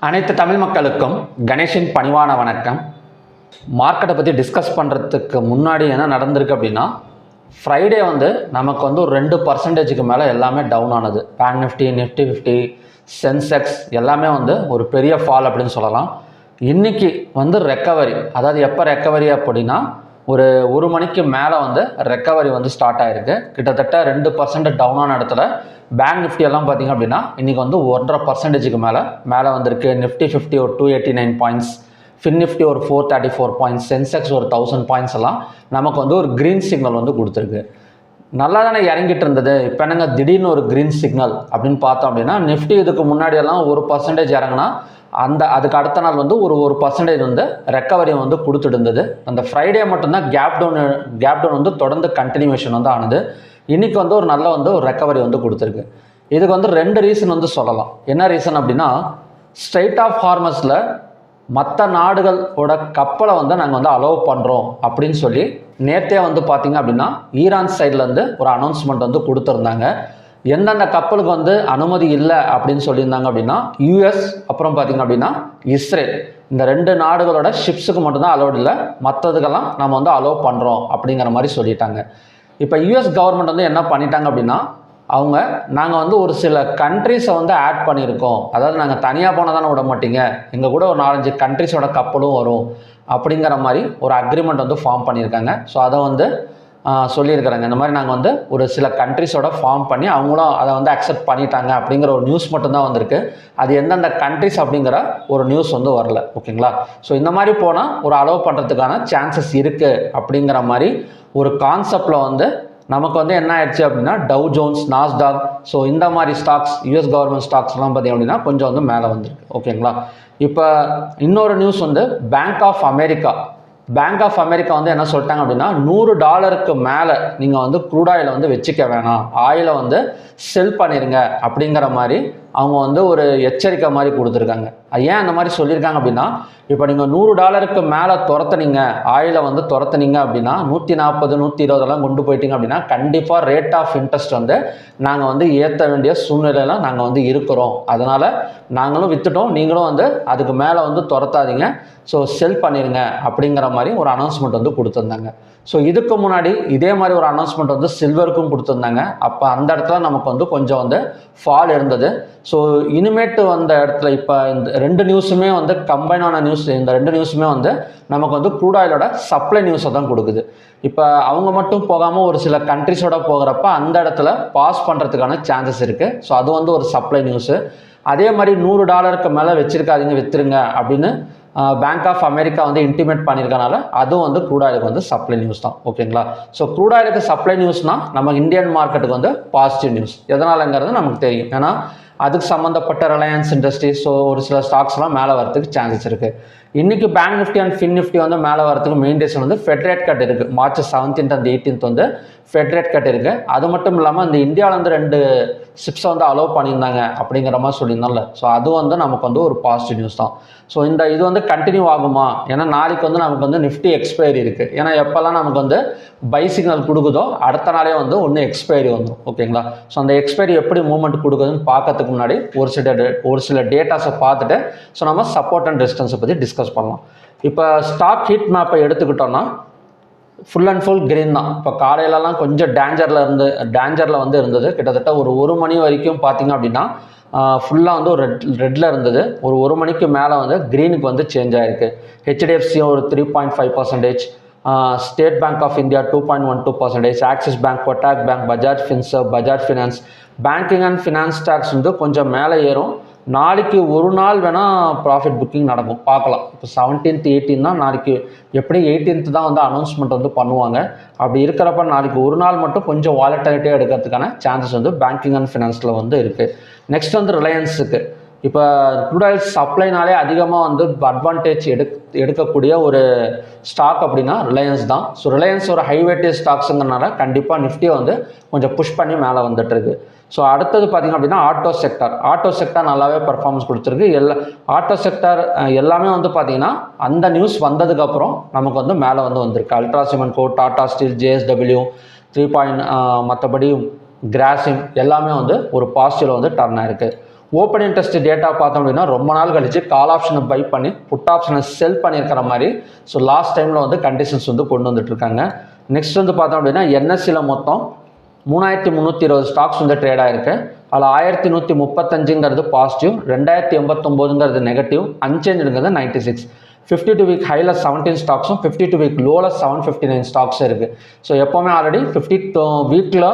அனைத்து தமிழ் மக்களுக்கும் கணேஷின் பணிவான வணக்கம். மார்க்கெட்டை பற்றி டிஸ்கஸ் பண்ணுறதுக்கு முன்னாடி என்ன நடந்திருக்கு அப்படின்னா, ஃப்ரைடே நமக்கு ஒரு 2% மேலே எல்லாமே டவுன் ஆனது. பேங்க் நிஃப்டி, நிஃப்டி 50, சென்செக்ஸ் எல்லாமே ஒரு பெரிய ஃபால் அப்படின்னு சொல்லலாம். இன்றைக்கி ரெக்கவரி, அதாவது எப்போ ரெக்கவரி அப்படின்னா ஒரு மணிக்கு மேலே ரெக்கவரி ஸ்டார்ட் ஆகிருக்கு. கிட்டத்தட்ட 2% டவுன் ஆன இடத்துல பேங்க் நிஃப்டி எல்லாம் பார்த்திங்க அப்படின்னா இன்றைக்கி 1.5% மேலே வந்திருக்கு. நிஃப்டி 50 ஒரு 289 பாயிண்ட்ஸ், ஃபின் நிஃப்டி ஒரு 434 பாயிண்ட்ஸ், சென்செக்ஸ் ஒரு 1000 பாயிண்ட்ஸ் எல்லாம் நமக்கு ஒரு க்ரீன் சிக்னல் கொடுத்துருக்கு. நல்லா தானே இறங்கிட்டு இருந்தது, இப்போ என்னங்க திடீர்னு ஒரு க்ரீன் சிக்னல் அப்படின்னு பார்த்தோம் அப்படின்னா, நிஃப்டி இதுக்கு முன்னாடியெல்லாம் 1% இறங்கினா அதுக்கு அடுத்த நாள் ஒரு 1% ரெக்கவரி கொடுத்துட்டு இருந்தது. அந்த ஃப்ரைடே மட்டும்தான் கேப் டவுன் தொடர்ந்து கண்டினியூஷன் ஆனது. இன்றைக்கி ஒரு நல்ல ஒரு ரெக்கவரி கொடுத்துருக்கு. இதுக்கு 2 ரீசன் சொல்லலாம். என்ன ரீசன் அப்படின்னா, ஸ்ட்ரெயிட் ஆஃப் ஹார்மஸில் மற்ற நாடுகளோட கப்பலை நாங்கள் அலோவ் பண்ணுறோம் அப்படின்னு சொல்லி நேற்றே பார்த்திங்க அப்படின்னா ஈரான் சைட்லேருந்து ஒரு அனௌன்ஸ்மெண்ட் கொடுத்துருந்தாங்க. எந்தெந்த கப்பலுக்கு அனுமதி இல்லை அப்படின்னு சொல்லியிருந்தாங்க அப்படின்னா, யூஎஸ், அப்புறம் பார்த்திங்க அப்படின்னா இஸ்ரேல், இந்த 2 நாடுகளோட ஷிப்ஸுக்கு மட்டும்தான் அலோட் இல்லை, மற்றதுக்கெல்லாம் நம்ம அலோவ் பண்ணுறோம் அப்படிங்கிற மாதிரி சொல்லிட்டாங்க. இப்போ யூஎஸ் கவர்மெண்ட் என்ன பண்ணிட்டாங்க அப்படின்னா, நாங்கள் ஒரு சில கண்ட்ரிஸை ஆட் பண்ணியிருக்கோம், அதாவது நாங்கள் தனியாக போனால் தானே விட மாட்டீங்க, எங்கள் கூட ஒரு 4-5 கண்ட்ரிஸோட கப்பலும் வரும் அப்படிங்கிற மாதிரி ஒரு அக்ரிமெண்ட் ஃபார்ம் பண்ணியிருக்காங்க. ஸோ அதை சொல்லியிருக்கிறாங்க. இந்த மாதிரி நாங்கள் ஒரு சில கண்ட்ரிஸோட ஃபார்ம் பண்ணி அவங்களும் அதை அக்செப்ட் பண்ணிட்டாங்க அப்படிங்கிற ஒரு நியூஸ் மட்டும்தான் வந்திருக்கு. அது எந்தெந்த கண்ட்ரிஸ் அப்படிங்கிற ஒரு நியூஸ் வரல. ஓகேங்களா? ஸோ இந்த மாதிரி போனால் ஒரு அலோவ் பண்ணுறதுக்கான சான்சஸ் இருக்குது அப்படிங்கிற மாதிரி ஒரு கான்செப்டில் நமக்கு என்ன ஆயிடுச்சு அப்படின்னா, டவ் ஜோன்ஸ், நாஸ்டாக், ஸோ இந்த மாதிரி ஸ்டாக்ஸ், யூஎஸ் கவர்மெண்ட் ஸ்டாக்ஸ்லாம் பார்த்திங்க அப்படின்னா கொஞ்சம் மேலே வந்திருக்கு. ஓகேங்களா? இப்போ இன்னொரு நியூஸ் பேங்க் ஆஃப் அமெரிக்கா என்ன சொல்லிட்டாங்க அப்படின்னா, $100 மேலே நீங்கள் க்ரூட் ஆயிலை வச்சுக்க வேணாம், ஆயிலை செல் பண்ணிடுங்க அப்படிங்கிற மாதிரி அவங்க ஒரு எச்சரிக்கை மாதிரி கொடுத்துருக்காங்க. ஏன் அந்த மாதிரி சொல்லியிருக்காங்க அப்படின்னா, இப்போ நீங்கள் $100 மேலே துரத்துனீங்க, ஆயிலை துரத்துனீங்க அப்படின்னா 140, 120 கொண்டு போயிட்டீங்க அப்படின்னா கண்டிப்பாக ரேட் ஆஃப் இன்ட்ரெஸ்ட் நாங்கள் ஏற்ற வேண்டிய சூழ்நிலையெல்லாம் நாங்கள் இருக்கிறோம். அதனால் நாங்களும் விற்றுட்டோம், நீங்களும் அதுக்கு மேலே துரத்தாதீங்க, ஸோ செல் பண்ணிடுங்க அப்படிங்கிற மாதிரி ஒரு அனௌன்ஸ்மெண்ட் கொடுத்துருந்தாங்க. ஸோ இதுக்கு முன்னாடி இதே மாதிரி ஒரு அனௌன்ஸ்மெண்ட் சில்வருக்கும் கொடுத்துருந்தாங்க. அப்போ அந்த இடத்துல நமக்கு கொஞ்சம் ஃபால் இருந்தது. ஸோ இனிமேட்டு வந்த இடத்துல இப்போ இந்த 2 நியூஸுமே கம்பைனான நியூஸ். இந்த 2 நியூஸுமே நமக்கு க்ரூட் ஆயிலோட சப்ளை நியூஸை தான் கொடுக்குது. இப்போ அவங்க மட்டும் போகாமல் ஒரு சில கண்ட்ரிஸோட போகிறப்ப அந்த இடத்துல பாஸ் பண்ணுறதுக்கான சான்சஸ் இருக்குது. ஸோ அது ஒரு சப்ளை நியூஸு. அதே மாதிரி $100 மேலே வச்சுருக்காதீங்க, விற்றுருங்க அப்படின்னு பேங்க் ஆஃப் அமெரிக்கா இன்டிமேட் பண்ணியிருக்கனால அதுவும் க்ரூட் ஆயிலுக்கு சப்ளை நியூஸ் தான். ஓகேங்களா? ஸோ க்ரூட் ஆயிலுக்கு சப்ளை நியூஸ்னால் நம்ம இந்தியன் மார்க்கெட்டுக்கு பாசிட்டிவ் நியூஸ். எதனாலங்கிறது நமக்கு தெரியும். ஏன்னா அதுக்கு சம்மந்தப்பட்ட ரிலையன்ஸ் இண்டஸ்ட்ரீஸ், ஸோ ஒரு சில ஸ்டாக்ஸ்லாம் மேலே வரதுக்கு சான்சஸ் இருக்குது. இன்றைக்கி Bank Nifty and Fin Nifty மேலே வரதுக்கு main reason Fed rate cut இருக்குது. March 17th and 18th Fed rate cut இருக்குது. அது மட்டும் இல்லாமல் இந்த இந்தியாவிலேருந்து 2 ஷிப்ஸை அலோவ் பண்ணியிருந்தாங்க அப்படிங்கிற மாதிரி சொல்லியிருந்தோம்ல. ஸோ அது நமக்கு ஒரு பாசிட்டிவ் நியூஸ் தான். ஸோ இது கண்டினியூ ஆகுமா? ஏன்னா நாளைக்கு நமக்கு நிஃப்டி எக்ஸ்பைரி இருக்குது. ஏன்னா எப்போல்லாம் நமக்கு பை சிக்னல் கொடுக்குதோ அடுத்த நாளே ஒன்று எக்ஸ்பைரி வந்துடும். ஓகேங்களா? ஸோ அந்த எக்ஸ்பைரி எப்படி மூவ்மெண்ட் கொடுக்குதுன்னு பார்க்கறதுக்கு முன்னாடி ஒரு சில டேட்டாஸை பார்த்துட்டு ஸோ நம்ம சப்போர்ட் அண்ட் ரெசிஸ்டன்ஸை பற்றி டிஸ்கஸ் பண்ணலாம். இப்போ ஸ்டாக் ஹீட் மேப்பை எடுத்துக்கிட்டோன்னா ஃபுல் அண்ட் ஃபுல் கிரீன் தான். இப்போ காலையிலலாம் கொஞ்சம் டேஞ்சரில் இருந்தது. கிட்டத்தட்ட ஒரு 1 மணி வரைக்கும் பார்த்திங்க அப்படின்னா ஃபுல்லாக ஒரு ரெட்டில் இருந்தது. ஒரு 1 மணிக்கு மேலே க்ரீனுக்கு சேஞ்ச் ஆகிருக்கு. ஹெச்டிஎஃப்சி ஒரு 3.5%, State Bank of India 2.12%, Axis Bank, Kotak Bank, Bajaj Finserv, Bajaj Finance, banking and finance stocks கொஞ்சம் மேலே ஏறும். நாளைக்கு ஒரு நாள் வேணால் ப்ராஃபிட் புக்கிங் நடக்கும், பார்க்கலாம். இப்போ 17th 18th தான், நாளைக்கு எப்படி 18th தான் அனௌன்ஸ்மெண்ட் பண்ணுவாங்க. அப்படி இருக்கிறப்ப நாளைக்கு ஒரு நாள் மட்டும் கொஞ்சம் வாலட்டிலிட்டியாக எடுக்கிறதுக்கான சான்சஸ் பேங்கிங் அண்ட் ஃபினான்ஸில் இருக்குது. நெக்ஸ்ட் ரிலையன்ஸுக்கு இப்போ க்ரூட் ஆயில் சப்ளைனாலே அதிகமாக அட்வான்டேஜ் எடுக்கக்கூடிய ஒரு ஸ்டாக் அப்படின்னா ரிலையன்ஸ் தான். ஸோ ரிலையன்ஸ் ஒரு ஹை வெயிட்டேஜ் ஸ்டாக்ஸுங்கிறனால கண்டிப்பாக நிஃப்டியை கொஞ்சம் புஷ் பண்ணி மேலே வந்துட்டுருக்கு. ஸோ அடுத்தது பார்த்திங்க அப்படின்னா ஆட்டோ செக்டார் நல்லாவே பர்ஃபார்மன்ஸ் கொடுத்துருக்கு. ஆட்டோ செக்டார் எல்லாமே பார்த்திங்கன்னா அந்த நியூஸ் வந்ததுக்கப்புறம் நமக்கு மேலே வந்திருக்கு. Ultra cement, Tata steel, JSW 3 மற்றபடி கிராசிம் எல்லாமே ஒரு பாசிட்டிவில் டர்ன் ஆயிருக்கு. ஓப்பன் இன்ட்ரெஸ்ட் டேட்டா பார்த்தோம் அப்படின்னா ரொம்ப நாள் கழிச்சு கால் ஆப்ஷனை பை பண்ணி புட் ஆப்ஷனை செல் பண்ணியிருக்கிற மாதிரி. ஸோ லாஸ்ட் டைமில் வந்து கண்டிஷன்ஸ் வந்து கொண்டு வந்துட்டுருக்காங்க. நெக்ஸ்ட் வந்து பார்த்தோம் அப்படின்னா என்எஸ்சியில் மொத்தம் 3320 ஸ்டாக்ஸ் வந்து ட்ரேட் ஆகிருக்கு. அதில் 1135ங்கிறது பாசிட்டிவ், 2089ங்கிறது நெகட்டிவ், அன்சேஞ்சுங்கிறது 96. 52 வீக் ஹையில் 17 ஸ்டாக்ஸும் 52 வீக் லோவில் 759 ஸ்டாக்ஸ் இருக்குது. ஸோ எப்போவுமே ஆல்ரெடி 50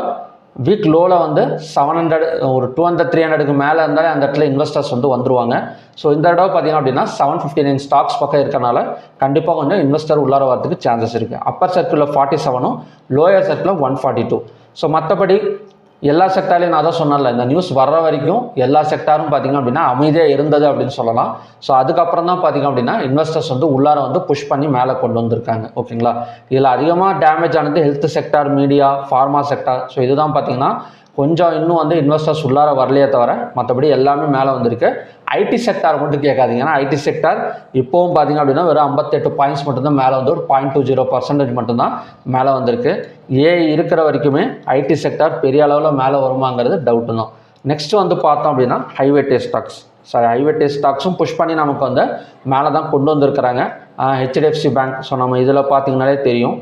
வீக் லோவில் வந்து 700 ஒரு 200-300க்கு மேலே இருந்தாலே அந்த இடத்துல இன்வெஸ்டர்ஸ் வந்து வந்துருவாங்க. ஸோ இந்த தடவை பார்த்தீங்கன்னா அப்படின்னா 759 ஸ்டாக்ஸ் பக்கம் இருக்கனால கண்டிப்பாக கொஞ்சம் இன்வெஸ்டர் உள்ளார வரதுக்கு சான்சஸ் இருக்குது. அப்பர் சர்க்கிளில் 47ம் லோயர் சர்க்கிளில் 142. ஸோ மற்றபடி எல்லா செக்டார்லையும் நான் தான் சொன்னல, இந்த நியூஸ் வர்ற வரைக்கும் எல்லா செக்டாரும் பார்த்திங்க அப்படின்னா அமைதியாக இருந்தது அப்படின்னு சொல்லலாம். ஸோ அதுக்கப்புறம் தான் பார்த்திங்க அப்படின்னா இன்வெஸ்டர்ஸ் வந்து உள்ளார வந்து புஷ் பண்ணி மேலே கொண்டு வந்திருக்காங்க. ஓகேங்களா, இதில் அதிகமாக டேமேஜ் ஆனது health sector, media, pharma sector. So இதுதான் பார்த்திங்கன்னா கொஞ்சம் இன்னும் வந்து இன்வெஸ்டர்ஸ் உள்ளார வரலையே தவிர மற்றபடி எல்லாமே மேலே வந்திருக்கு. ஐடி செக்டார் மட்டும் கேட்காதீங்க, ஏன்னா ஐடி செக்டார் இப்போவும் பார்த்திங்க அப்படின்னா வெறும் 58 பாயிண்ட்ஸ் மட்டும்தான் மேலே வந்து ஒரு 0.20% மட்டும்தான் மேலே வந்திருக்கு. இருக்கிற வரைக்குமே ஐடி செக்டார் பெரிய அளவில் மேலே வருமாங்கிறது டவுட்டு தான். நெக்ஸ்ட் வந்து பார்த்தோம் அப்படின்னா ஹைவேட்டேஜ் ஸ்டாக்ஸும் புஷ் பண்ணி நமக்கு வந்து மேலே தான் கொண்டு வந்திருக்கிறாங்க. ஹெச்டிஎஃப்சி பேங்க், ஸோ நம்ம இதில் பார்த்தீங்கன்னாலே தெரியும்,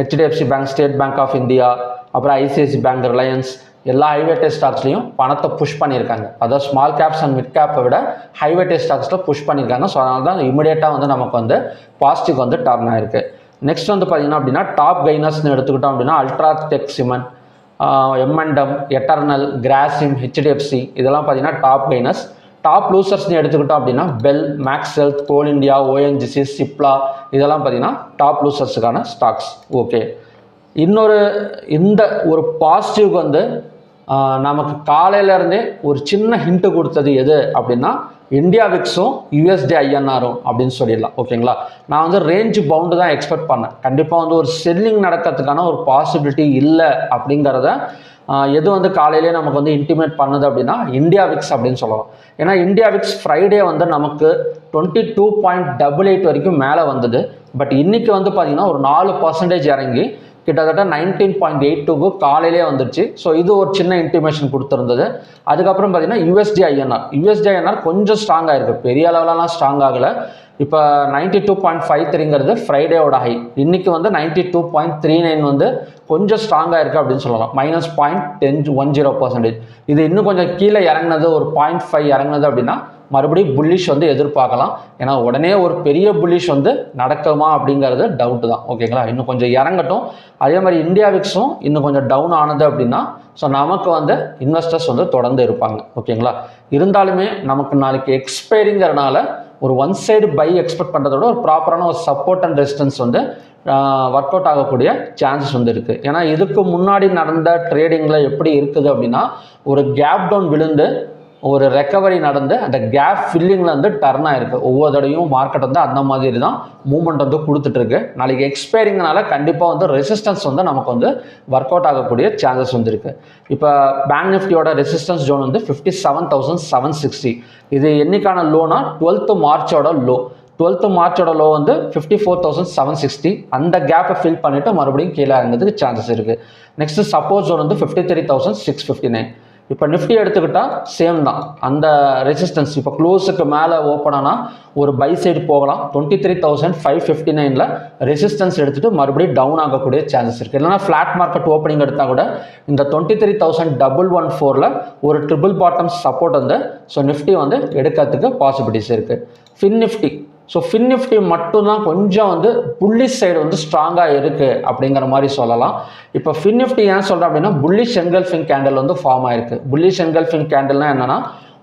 HDFC Bank, State Bank of India, அப்புறம் ஐசிஐசி பேங்க், ரிலையன்ஸ், எல்லா ஹைவேட்டேஜ் ஸ்டாக்ஸ்லையும் பணத்தை புஷ் பண்ணியிருக்காங்க. அதாவது ஸ்மால் கேப்ஸ் அண்ட் மிட் கேப்பை விட ஹைவேட்டேஜ் ஸ்டாக்ஸில் புஷ் பண்ணியிருக்காங்க. ஸோ அதனால தான் இமிடியேட்டாக வந்து நமக்கு வந்து பாசிட்டிவ் வந்து டர்ன் ஆயிருக்கு. நெக்ஸ்ட் வந்து பார்த்திங்கன்னா அப்படின்னா டாப் கைனர்ஸ்னு எடுத்துக்கிட்டோம் அப்படின்னா UltraTech cement, momentum, eternal, Grasim, HDFC இதெல்லாம் பார்த்திங்கன்னா டாப் கைனர்ஸ். டாப் லூசர்ஸ்னு எடுத்துக்கிட்டோம் அப்படின்னா பெல், மேக்ஸ் ஹெல்த், கோல் இண்டியா, ஓஎன்ஜிசி, சிப்லா இதெல்லாம் பார்த்திங்கன்னா டாப் லூசர்ஸுக்கான ஸ்டாக்ஸ். ஓகே, இந்த ஒரு பாசிட்டிவ்க்கு வந்து நமக்கு காலையிலேருந்தே ஒரு சின்ன ஹிண்ட்டு கொடுத்தது எது அப்படின்னா இந்தியா விக்ஸும் யூஎஸ்டி ஐஎன்ஆரும் அப்படின்னு சொல்லிடலாம். ஓகேங்களா, நான் வந்து ரேஞ்ச் பவுண்டு தான் எக்ஸ்பெக்ட் பண்ணேன். கண்டிப்பாக வந்து ஒரு செல்லிங் நடக்கிறதுக்கான ஒரு பாசிபிலிட்டி இல்லை அப்படிங்கிறத எது வந்து காலையிலே நமக்கு வந்து இன்டிமேட் பண்ணுது அப்படின்னா இந்தியா விக்ஸ் அப்படின்னு சொல்லலாம். ஏன்னா இந்தியா விக்ஸ் ஃப்ரைடே வந்து நமக்கு 22.88 வரைக்கும் மேலே வந்தது. பட் இன்றைக்கி வந்து பார்த்திங்கன்னா ஒரு 4% இறங்கி கிட்டத்தட்ட 19.82க்கு காலையிலே வந்துருச்சு. ஸோ இது ஒரு சின்ன இன்டிமேஷன் கொடுத்துருந்தது. அதுக்கப்புறம் பார்த்தீங்கன்னா யூஎஸ்டி ஐஎன்ஆர் கொஞ்சம் ஸ்ட்ராங் ஆகிருக்கு, பெரிய அளவிலலாம் ஸ்ட்ராங் ஆகலை. இப்போ 92.53ங்கிறது ஃப்ரைடேவோட ஹை. இன்றைக்கி வந்து 92.39 வந்து கொஞ்சம் ஸ்ட்ராங்காக இருக்குது அப்படின்னு சொல்லலாம், -0.10% இது இன்னும் கொஞ்சம் கீழே இறங்கினது, ஒரு 0.5 இறங்கினது அப்படின்னா மறுபடியும் புல்லிஷ் வந்து எதிர்பார்க்கலாம். ஏன்னா உடனே ஒரு பெரிய புல்லிஷ் வந்து நடக்குமா அப்படிங்கிறது டவுட்டு தான். ஓகேங்களா, இன்னும் கொஞ்சம் இறங்கட்டும். அதே மாதிரி இந்தியா விக்ஸும் இன்னும் கொஞ்சம் டவுன் ஆனது அப்படின்னா ஸோ நமக்கு வந்து இன்வெஸ்டர்ஸ் வந்து தொடர்ந்து இருப்பாங்க. ஓகேங்களா, இருந்தாலுமே நமக்கு நாளைக்கு எக்ஸ்பைரிங்கிறனால ஒரு ஒன் சைடு பை எக்ஸ்பெக்ட் பண்ணுறதோட ஒரு ப்ராப்பரான ஒரு சப்போர்ட் அண்ட் ரெசிஸ்டன்ஸ் வந்து ஒர்க் அவுட் ஆகக்கூடிய சான்சஸ் வந்து இருக்குது. ஏன்னா இதுக்கு முன்னாடி நடந்த ட்ரேடிங்கில் எப்படி இருக்குது அப்படின்னா ஒரு கேப் டவுன் விழுந்து ஒரு ரெக்கவரி நடந்து அந்த கேப் ஃபில்லிங்கில் வந்து டர்ன் ஆகிருக்கு. ஒவ்வொரு தடையும் மார்க்கெட் வந்து அந்த மாதிரி தான் மூவ்மெண்ட் வந்து கொடுத்துட்ருக்கு. நாளைக்கு எக்ஸ்பைரிங்னால கண்டிப்பாக வந்து ரெசிஸ்டன்ஸ் வந்து நமக்கு வந்து ஒர்க் அவுட் ஆகக்கூடிய சான்சஸ் வந்து இருக்குது. இப்போ பேங்க் நிஃப்டியோட ரெசிஸ்டன்ஸ் ஜோன் வந்து 57,760. இது என்னைக்கான லோனா 12th மார்ச்சோட லோ. 12th மார்ச்சோட லோ வந்து 54,760. அந்த கேப்பை ஃபில் பண்ணிவிட்டு மறுபடியும் கீழே இறங்கிறதுக்கு சான்சஸ் இருக்குது. நெக்ஸ்ட்டு சப்போர்ட் ஜோன் வந்து 53,659. இப்போ நிஃப்டி எடுத்துக்கிட்டால் சேம் தான். அந்த ரெசிஸ்டன்ஸ் இப்போ க்ளோஸுக்கு மேலே ஓப்பன் ஆனால் ஒரு பை சைடு போகலாம். 23,559ல் ரெசிஸ்டன்ஸ் எடுத்துகிட்டு மறுபடியும் டவுன் ஆகக்கூடிய சான்சஸ் இருக்குது. இல்லைனா ஃப்ளாட் மார்க்கெட் ஓப்பனிங் எடுத்தால் கூட இந்த 23,114ல் ஒரு ட்ரிபிள் பாட்டம் சப்போர்ட் வந்து ஸோ நிஃப்டி வந்து எடுக்கிறதுக்கு பாசிபிலிட்டிஸ் இருக்குது. ஃபின் நிஃப்டி மட்டும்தான் கொஞ்சம் வந்து புல்லிஷ் சைடு வந்து ஸ்ட்ராங்காக இருக்குது அப்படிங்கிற மாதிரி சொல்லலாம். இப்போ ஃபின் நிஃப்டி ஏன் சொல்கிறேன் அப்படின்னா புல்லிஷ் என்கல்ஃபிங் கேண்டில் வந்து ஃபார்ம் ஆயிருக்கு. புல்லிஷ் என்கல்ஃபிங் கேண்டில்னால் என்னென்னா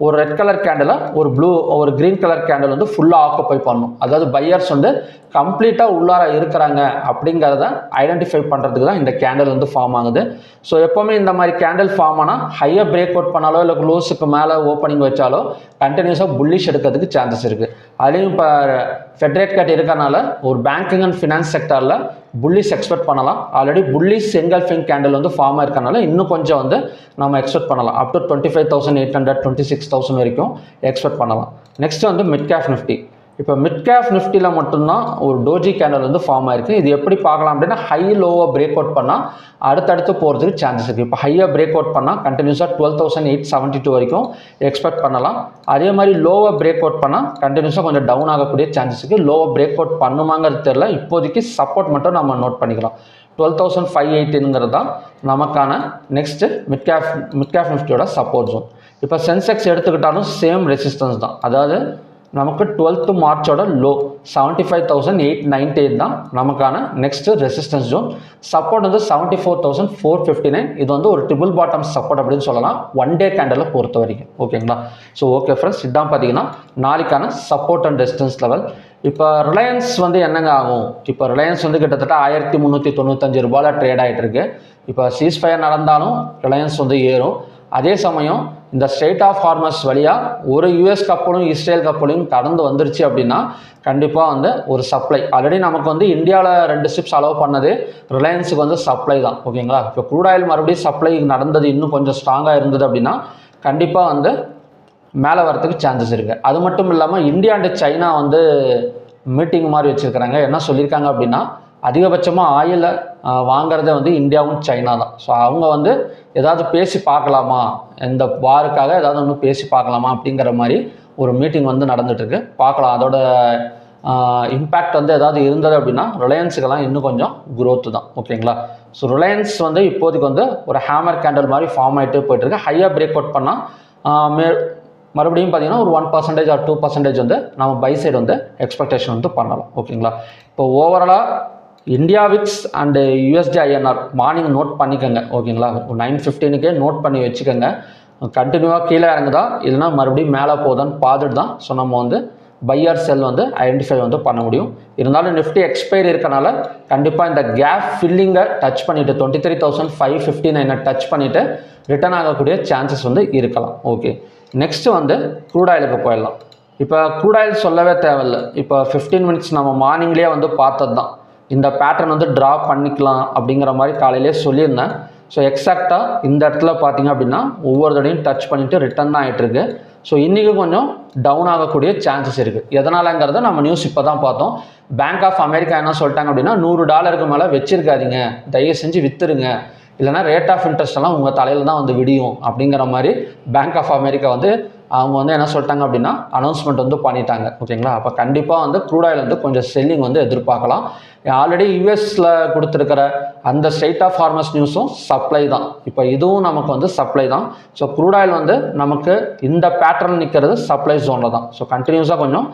ஒரு ரெட் கலர் கேண்டில் ஒரு க்ரீன் கலர் கேண்டில் வந்து ஃபுல்லாக ஆக்குப்பை பண்ணணும். அதாவது பையர்ஸ் வந்து கம்ப்ளீட்டாக உள்ளார இருக்கிறாங்க அப்படிங்கிறத ஐடென்டிஃபை பண்ணுறதுக்கு தான் இந்த கேண்டில் வந்து ஃபார்ம் ஆகுது. ஸோ எப்போவுமே இந்த மாதிரி கேண்டில் ஃபார்ம் ஆனால் ஹையாக பிரேக் அவுட் பண்ணாலோ இல்லை க்ளோஸுக்கு மேலே ஓப்பனிங் வச்சாலோ கண்டினியூஸாக புல்லிஷ் எடுக்கிறதுக்கு சான்சஸ் இருக்குது. அதுலேயும் இப்போ ஃபெட் ரேட் கட் இருக்கிறனால ஒரு பேங்கிங் அண்ட் ஃபினான்ஸ் செக்டரில் புல்லிஷ் எக்ஸ்பெக்ட் பண்ணலாம். ஆல்ரெடி புல்லிஷ் என்கல்ஃபிங் கேண்டில் வந்து ஃபார்ம் ஆயிருக்கனால இன்னும் கொஞ்சம் வந்து நம்ம எக்ஸ்பெக்ட் பண்ணலாம். அப் டு 25,800 26,000 வரைக்கும் எக்ஸ்பெக்ட் பண்ணலாம். நெக்ஸ்ட் வந்து மிட் கேப் நிஃப்டி. இப்போ மிட் கேப் நிஃப்டியில் மட்டும்தான் ஒரு டோஜி கேண்டல் வந்து ஃபார்ம் ஆயிருக்கு. இது எப்படி பார்க்கலாம் அப்படின்னா ஹை லோவை பிரேக் அவுட் பண்ணால் அடுத்தடுத்து போகிறதுக்கு சான்சஸ் இருக்குது. இப்போ ஹையாக பிரேக் அவுட் பண்ணால் கண்டினியூஸாக 12,872 வரைக்கும் எக்ஸ்பெக்ட் பண்ணலாம். அதே மாதிரி லோவை பிரேக் அவுட் பண்ணால் கண்டினியூஸாக கொஞ்சம் டவுன் ஆகக்கூடிய சான்சஸ் இருக்குது. லோவை பிரேக் அவுட் பண்ணுமாங்கிறது தெரியல. இப்போதைக்கு சப்போர்ட் மட்டும் நம்ம நோட் பண்ணிக்கலாம். 12,518 தான் நமக்கான நெக்ஸ்ட்டு மிட் கேப் நிஃப்டியோட சப்போர்ட் ஜோன். இப்போ சென்செக்ஸ் எடுத்துக்கிட்டாலும் சேம் ரெசிஸ்டன்ஸ் தான். அதாவது நமக்கு 12th மார்ச்சோட லோ 75,898 தான் நமக்கான நெக்ஸ்ட் ரெசிஸ்டன்ஸ் ஜோன். சப்போர்ட் வந்து 74,459. இது வந்து ஒரு ட்ரிபிள் பாட்டம் சப்போர்ட் அப்படின்னு சொல்லலாம் ஒன் டே கேண்டலை பொறுத்த வரைக்கும். ஓகேங்களா? ஸோ ஓகே ஃப்ரெண்ட்ஸ், இதுதான் பார்த்தீங்கன்னா நாளைக்கான சப்போர்ட் அண்ட் ரெசிஸ்டன்ஸ் லெவல். இப்போ ரிலையன்ஸ் வந்து என்னங்க ஆகும்? இப்போ ரிலையன்ஸ் வந்து கிட்டத்தட்ட 1395 ரூபாயில் ட்ரேட் ஆகிட்டு இருக்கு. இப்போ சீஸ்ஃபயர் நடந்தாலும் ரிலையன்ஸ் வந்து ஏறும். அதே சமயம் இந்த ஸ்ட்ரெயிட் ஆஃப் ஹார்மஸ் வழியாக ஒரு யூஎஸ் கப்பலும் இஸ்ரேல் கப்பலையும் கடந்து வந்துருச்சு அப்படின்னா கண்டிப்பாக வந்து ஒரு சப்ளை ஆல்ரெடி நமக்கு வந்து இந்தியாவில் 2 ஷிப்ஸ் அலோவ் பண்ணது ரிலையன்ஸுக்கு வந்து சப்ளை தான். ஓகேங்களா? இப்போ க்ரூட் ஆயில் மறுபடியும் சப்ளை நடந்தது இன்னும் கொஞ்சம் ஸ்ட்ராங்காக இருந்தது அப்படின்னா கண்டிப்பாக வந்து மேலே வரத்துக்கு சான்சஸ் இருக்குது. அது மட்டும் இல்லாமல் இந்தியா அண்ட் சைனா வந்து மீட்டிங் மாதிரி வச்சுருக்கிறாங்க. என்ன சொல்லியிருக்காங்க அப்படின்னா அதிகபட்சமாக ஆயிலை வாங்குறதே வந்து இந்தியாவும் சைனா தான். ஸோ அவங்க வந்து ஏதாவது பேசி பார்க்கலாமா, இந்த வாருக்காக ஏதாவது ஒன்று பேசி பார்க்கலாமா அப்படிங்கிற மாதிரி ஒரு மீட்டிங் வந்து நடந்துகிட்ருக்கு. பார்க்கலாம் அதோட இம்பேக்ட் வந்து ஏதாவது இருந்தது அப்படின்னா ரிலையன்ஸுக்கெல்லாம் இன்னும் கொஞ்சம் குரோத்து தான். ஓகேங்களா? ஸோ ரிலையன்ஸ் வந்து இப்போதைக்கு வந்து ஒரு ஹேமர் கேண்டல் மாதிரி ஃபார்ம் ஆகிட்டே போயிட்டுருக்கு. ஹையாக பிரேக் அவுட் பண்ணால் மறுபடியும் பார்த்தீங்கன்னா ஒரு 1% ஆர் 2% வந்து நம்ம பை சைடு வந்து எக்ஸ்பெக்டேஷன் வந்து பண்ணலாம். ஓகேங்களா? இப்போ ஓவராலாக India VIX and USD INR morning note பண்ணிக்கோங்க. ஓகேங்களா? 9:15 நோட் பண்ணி வச்சுக்கோங்க. கண்டினியூவாக கீழே இறங்குதா இல்லைனா மறுபடியும் மேலே போகுதான்னு பார்த்துட்டு தான் ஸோ நம்ம வந்து பையர் செல் வந்து ஐடென்டிஃபை வந்து பண்ண முடியும். இருந்தாலும் நிஃப்டி எக்ஸ்பைரி இருக்கனால கண்டிப்பாக இந்த கேப் ஃபில்லிங்கை டச் பண்ணிவிட்டு 23,559 டச் பண்ணிவிட்டு ரிட்டர்ன் ஆகக்கூடிய சான்சஸ் வந்து இருக்கலாம். ஓகே, நெக்ஸ்ட்டு வந்து க்ரூட் ஆயிலுக்கு போயிடலாம். இப்போ க்ரூட் ஆயில் சொல்லவே தேவையில்லை. இப்போ 15 மினிட்ஸ் நம்ம மார்னிங்லேயே வந்து பார்த்தது தான். இந்த பேட்டர்ன் வந்து ட்ரா பண்ணிக்கலாம் அப்படிங்கிற மாதிரி காலையிலே சொல்லியிருந்தேன். ஸோ எக்ஸாக்டாக இந்த இடத்துல பார்த்தீங்க அப்படின்னா ஒவ்வொரு தடையும் டச் பண்ணிவிட்டு ரிட்டர்ன் தான் ஆகிட்டுருக்கு. ஸோ இன்றைக்கி கொஞ்சம் டவுன் ஆகக்கூடிய சான்சஸ் இருக்குது. எதனாலங்கிறத நம்ம நியூஸ் இப்போ தான் பார்த்தோம். பேங்க் ஆஃப் அமெரிக்கா என்ன சொல்லிட்டாங்க அப்படின்னா $100 மேலே வச்சிருக்காதீங்க, தயவு செஞ்சு விற்றுருங்க, இல்லைனா ரேட் ஆஃப் இன்ட்ரெஸ்ட் எல்லாம் உங்கள் தலையில் தான் வந்து விடியும் அப்படிங்கிற மாதிரி பேங்க் ஆஃப் அமெரிக்கா வந்து அவங்க வந்து என்ன சொல்லிட்டாங்க அப்படின்னா அனௌன்ஸ்மெண்ட் வந்து பண்ணிட்டாங்க. ஓகேங்களா? அப்போ கண்டிப்பாக வந்து க்ரூட் ஆயில் வந்து கொஞ்சம் செல்லிங் வந்து எதிர்பார்க்கலாம். ஆல்ரெடி யூஎஸில் கொடுத்துருக்கிற அந்த ஸ்ட்ரெயிட் ஆஃப் ஹார்மஸ் நியூஸும் சப்ளை தான். இப்போ இதுவும் நமக்கு வந்து சப்ளை தான். ஸோ க்ரூட் ஆயில் வந்து நமக்கு இந்த பேட்டர்ன் நிற்கிறது சப்ளை ஜோனில் தான். ஸோ கண்டினியூஸாக கொஞ்சம்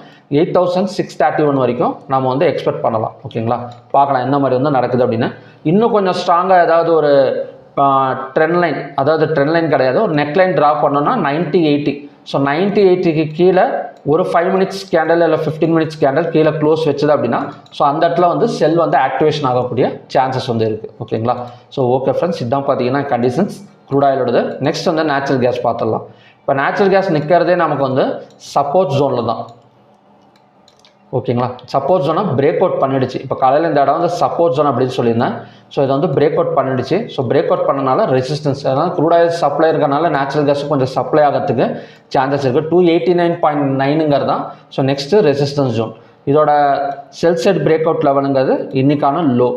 8,631 வரைக்கும் நம்ம வந்து எக்ஸ்பெக்ட் பண்ணலாம். ஓகேங்களா? பார்க்கலாம் என்ன மாதிரி வந்து நடக்குது அப்படின்னு. இன்னும் கொஞ்சம் ஸ்ட்ராங்காக ஏதாவது ஒரு ட்ரெண்ட் லைன், அதாவது ட்ரெண்ட் லைன் கிடையாது, ஒரு நெக் லைன் ட்ரா பண்ணோன்னா 90-80. ஸோ 90-80க்கு கீழே ஒரு 5 மினிட்ஸ் கேண்டல் இல்லை 15 மினிட்ஸ் கேண்டல் கீழே க்ளோஸ் வச்சுது அப்படின்னா ஸோ அந்த இடத்துல வந்து செல் வந்து ஆக்டிவேஷன் ஆகக்கூடிய சான்சஸ் வந்து இருக்குது. ஓகேங்களா? ஸோ ஓகே ஃப்ரெண்ட்ஸ், இதுதான் பார்த்தீங்கன்னா கண்டிஷன்ஸ் க்ரூட் ஆயிலோடது. நெக்ஸ்ட் வந்து நேச்சுரல் கேஸ் பார்த்துடலாம். இப்போ நேச்சுரல் கேஸ் நிற்கிறதே நமக்கு வந்து சப்போர்ட் ஜோனில் தான். ஓகேங்களா? சப்போர்ட் ஜோனை பிரேக் அவுட் பண்ணிடுச்சு. இப்போ காலையில் இந்த இடம் வந்து சப்போர்ட் ஜோன் அப்படின்னு சொல்லியிருந்தேன். ஸோ இதை வந்து பிரேக் அவுட் பண்ணிடுச்சு. ஸோ பிரேக் அவுட் பண்ணனால ரெசிஸ்டன்ஸ், அதனால் க்ரூட் ஆயில் சப்ளை இருக்கனால நேச்சுரல் கேஸ் கொஞ்சம் சப்ளை ஆகிறதுக்கு சான்சஸ் இருக்குது. 289.9 தான் ஸோ நெக்ஸ்ட்டு ரெசிஸ்டன்ஸ் ஜோன். இதோட செல் சைட் பிரேக் அவுட் லெவலுங்கிறது இன்றைக்கான லோ,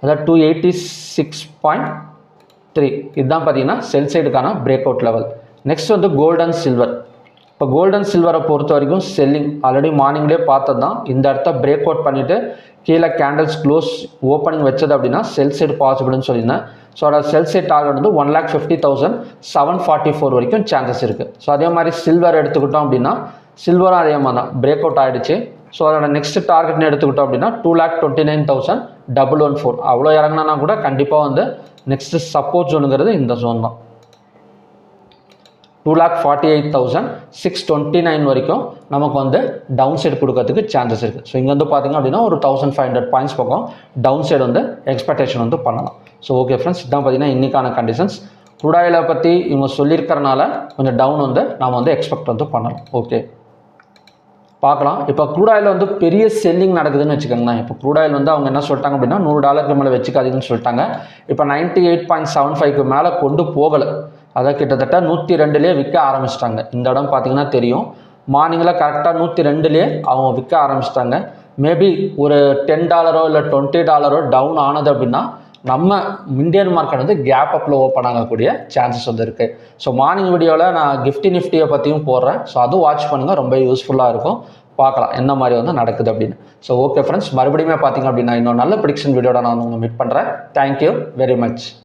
அதாவது 286.3. இதுதான் பார்த்தீங்கன்னா செல் சைடுக்கான பிரேக் அவுட் லெவல். நெக்ஸ்ட் வந்து கோல்டு அண்ட் சில்வர். இப்போ கோல்டன் சில்வரை பொறுத்த வரைக்கும் செல்லிங் ஆல்ரெடி மார்னிங்லேயே பார்த்தது தான். இந்த இடத்த பிரேக் அவுட் பண்ணிவிட்டு கீழே கேண்டல்ஸ் க்ளோஸ் ஓப்பனிங் வச்சது அப்படின்னா செல் சைடு பாசிபிள்னு சொல்லியிருந்தேன். ஸோ அதோட செல் சைட் டார்கெட் வந்து 1,50,744 வரைக்கும் சான்சஸ் இருக்குது. ஸோ அதே மாதிரி சில்வர் எடுத்துக்கிட்டோம் அப்படின்னா சில்வரும் அதே மாதிரி தான் பிரேக் அவுட் ஆகிடுச்சு. ஸோ அதோட நெக்ஸ்ட் டார்கெட்னு எடுத்துக்கிட்டோம் அப்படின்னா 2,29,114. அவ்வளோ இறங்கினா கூட கண்டிப்பாக வந்து நெக்ஸ்ட்டு சப்போர்ட் ஜோனுங்கிறது இந்த ஜோன் தான். 2,48,629 வரைக்கும் நமக்கு வந்து டவுன் சைடு கொடுக்கறதுக்கு சான்சஸ் இருக்குது. ஸோ இங்கே வந்து பார்த்திங்க அப்படின்னா ஒரு 1,500 பாயிண்ட்ஸ் பக்கம் டவுன் சைடு வந்து எக்ஸ்பெக்டேஷன் வந்து பண்ணலாம். ஸோ ஓகே ஃப்ரெண்ட்ஸ், இதுதான் பார்த்தீங்கன்னா இன்றைக்கான கண்டிஷன்ஸ். க்ரூட் ஆயிலை பற்றி இவங்க சொல்லியிருக்கிறனால கொஞ்சம் டவுன் வந்து நாம் வந்து எக்ஸ்பெக்ட் வந்து பண்ணலாம். ஓகே, பார்க்கலாம். இப்போ க்ரூட் ஆயில் வந்து பெரிய செல்லிங் நடக்குதுன்னு வச்சுக்கோங்களேன். இப்போ க்ரூட் ஆயில் வந்து அவங்க என்ன சொல்லிட்டாங்க அப்படின்னா $100 மேலே வச்சுக்காதீங்கன்னு சொல்லிட்டாங்க. இப்போ 98.75க்கு மேலே கொண்டு போகலை. அதை கிட்டத்தட்ட 102லேயே விற்க ஆரம்பிச்சிட்டாங்க. இந்த இடம் பார்த்தீங்கன்னா தெரியும். மார்னிங்கில் கரெக்டாக 102லேயே அவங்க விற்க ஆரம்பிச்சிட்டாங்க. மேபி ஒரு $10 இல்லை $20 டவுன் ஆனது அப்படின்னா நம்ம இந்தியன் மார்க்கெட் வந்து கேப் அப்பில் ஓப்பன் ஆகக்கூடிய சான்சஸ் வந்து இருக்குது. ஸோ மார்னிங் வீடியோவில் நான் நிஃப்டியை பற்றியும் போடுறேன். ஸோ அதுவும் வாட்ச் பண்ணுங்கள், ரொம்ப யூஸ்ஃபுல்லாக இருக்கும். பார்க்கலாம் என்ன மாதிரி வந்து நடக்குது அப்படின்னு. ஸோ ஓகே ஃப்ரெண்ட்ஸ், மறுபடியும் பார்த்தீங்க அப்படின்னா இன்னொரு நல்ல ப்ரெடிக்ஷன் வீடியோட நான் உங்களை மீட் பண்ணுறேன். Thank you very much.